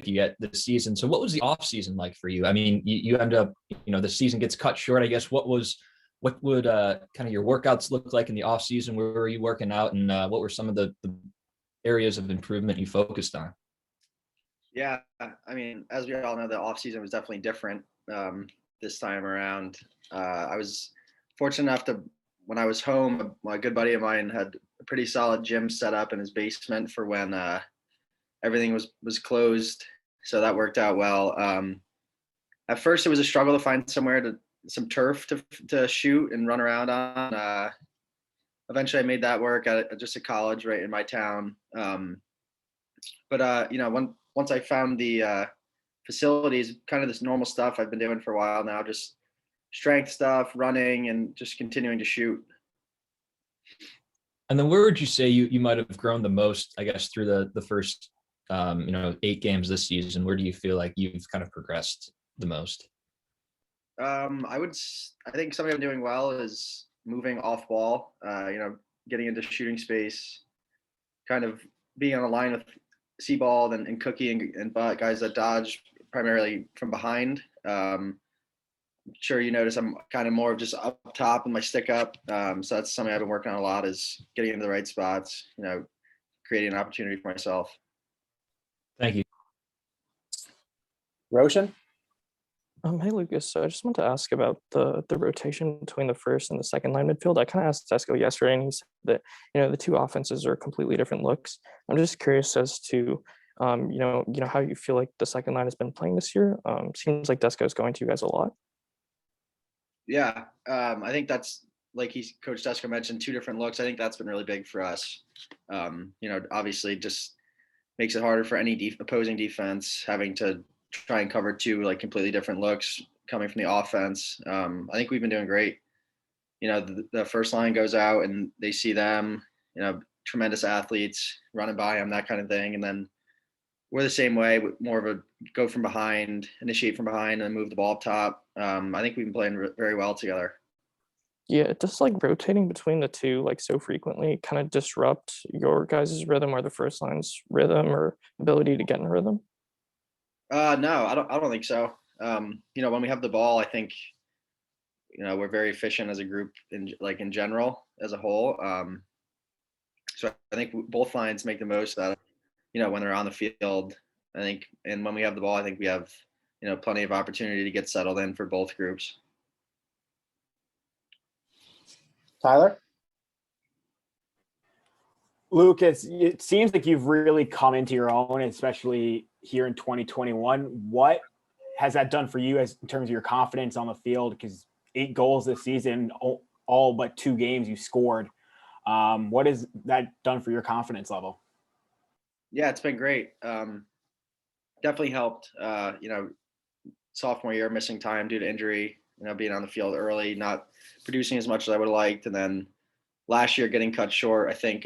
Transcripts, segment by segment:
you at this season. So what was the off season like for you? I mean, you end up, the season gets cut short, I guess. What would kind of your workouts look like in the off season? Where were you working out, and what were some of the areas of improvement you focused on? Yeah, I mean, as we all know, the off season was definitely different this time around. I was fortunate enough to, when I was home, my good buddy of mine had a pretty solid gym set up in his basement for when everything was closed, so that worked out well. At first, it was a struggle to find some turf to shoot and run around on. Eventually, I made that work at just a college right in my town. But once I found the facilities, kind of this normal stuff I've been doing for a while now, just strength stuff, running, and just continuing to shoot. And then where would you say you might have grown the most, I guess, through the first 8 games this season? Where do you feel like you've kind of progressed the most? I think something I'm doing well is moving off ball, getting into shooting space, kind of being on a line with Seabald and Cookie and Butt, guys that dodge primarily from behind. I'm sure you notice I'm kind of more of just up top with my stick up. So that's something I've been working on a lot, is getting into the right spots, creating an opportunity for myself. Thank you. Roshan? Hey, Lucas. So I just want to ask about the rotation between the first and the second line midfield. I kind of asked Tesco yesterday, and he said that, the two offenses are completely different looks. I'm just curious as to, how you feel like the second line has been playing this year. Seems like Desco is going to you guys a lot. Yeah, I think that's, like Coach Desko mentioned, two different looks. I think that's been really big for us. Obviously just makes it harder for any opposing defense having to try and cover two like completely different looks coming from the offense. I think we've been doing great. The first line goes out and they see them, tremendous athletes running by them, that kind of thing. And then we're the same way, more of a go from behind, initiate from behind, and move the ball up top. I think we've been playing very well together. Yeah, just like rotating between the two like so frequently kind of disrupt your guys' rhythm or the first line's rhythm or ability to get in rhythm. No, I don't think so. When we have the ball, I think, we're very efficient as a group in general as a whole. So I think both lines make the most out of, when they're on the field, I think, and when we have the ball, I think we have, plenty of opportunity to get settled in for both groups. Tyler? Lucas, it seems like you've really come into your own, especially here in 2021. What has that done for you in terms of your confidence on the field? Because 8 goals this season, all but 2 games you scored. What has that done for your confidence level? Yeah, it's been great. Definitely helped. Sophomore year, missing time due to injury, being on the field early, not producing as much as I would have liked. And then last year getting cut short, I think,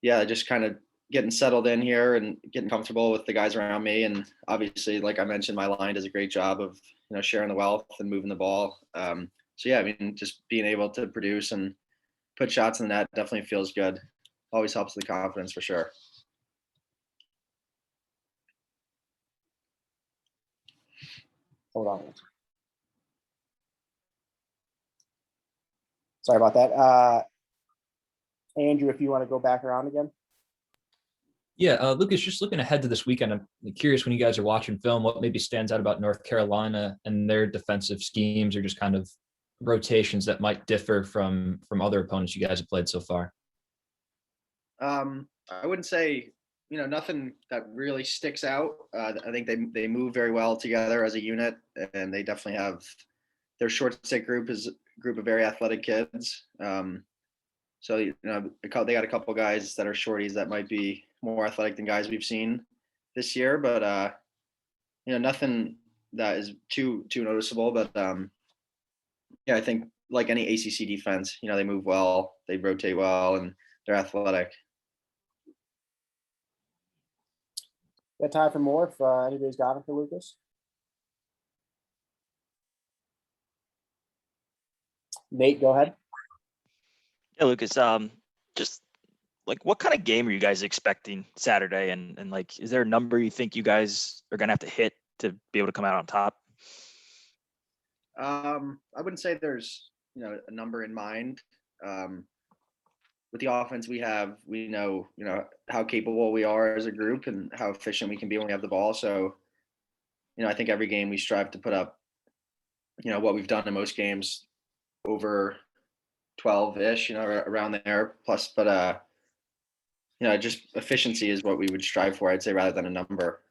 just kind of getting settled in here and getting comfortable with the guys around me. And obviously, like I mentioned, my line does a great job of, sharing the wealth and moving the ball. Just being able to produce and put shots in the net definitely feels good. Always helps the confidence for sure. Hold on. Sorry about that. Andrew, if you want to go back around again. Yeah, Lucas, just looking ahead to this weekend, I'm curious, when you guys are watching film, what maybe stands out about North Carolina and their defensive schemes, or just kind of rotations that might differ from other opponents you guys have played so far? I wouldn't say, nothing that really sticks out. I think they move very well together as a unit, and they definitely have their short stick group is a group of very athletic kids. So they got a couple guys that are shorties that might be more athletic than guys we've seen this year, but nothing that is too noticeable. But I think like any ACC defense, they move well, they rotate well, and they're athletic. Got time for more if anybody's got it for Lucas? Nate, go ahead. Yeah, Lucas, just like what kind of game are you guys expecting Saturday? And like, is there a number you think you guys are gonna have to hit to be able to come out on top? I wouldn't say there's, a number in mind. With the offense we have, we know, how capable we are as a group and how efficient we can be when we have the ball. So, I think every game we strive to put up, what we've done in most games, over 12-ish, around there plus, but, just efficiency is what we would strive for, I'd say, rather than a number.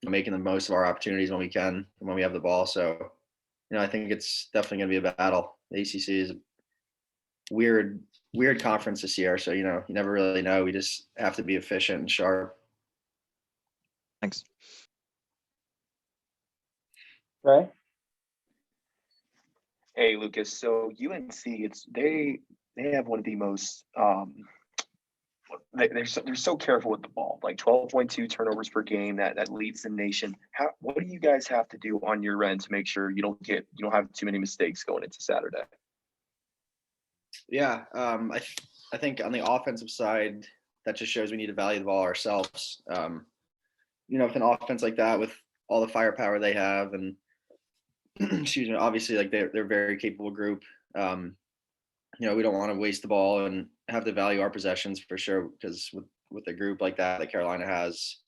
Making the most of our opportunities when we can and when we have the ball. So, I think it's definitely going to be a battle. The ACC is a weird conference this year. So, you never really know. We just have to be efficient and sharp. Thanks. Right? Hey, Lucas. So UNC, they have one of the most they're so careful with the ball, like 12.2 turnovers per game. That leads the nation. What do you guys have to do on your end to make sure you don't have too many mistakes going into Saturday? Yeah, I think on the offensive side, that just shows we need to value the ball ourselves. With an offense like that, with all the firepower they have, and excuse me, obviously, like they're a very capable group. We don't want to waste the ball and have to value our possessions for sure, because with a group like that Carolina has,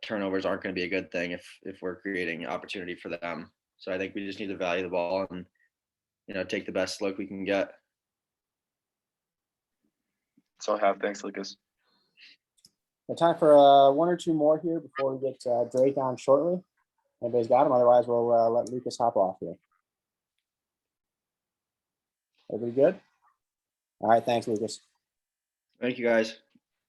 turnovers aren't going to be a good thing if we're creating opportunity for them. So I think we just need to value the ball and, take the best look we can get. That's all I have. Thanks, Lucas. Got time for one or two more here before we get Drake on shortly. Anybody's got him? Otherwise, we'll let Lucas hop off here. Everybody good? All right. Thanks, Lucas. Thank you, guys.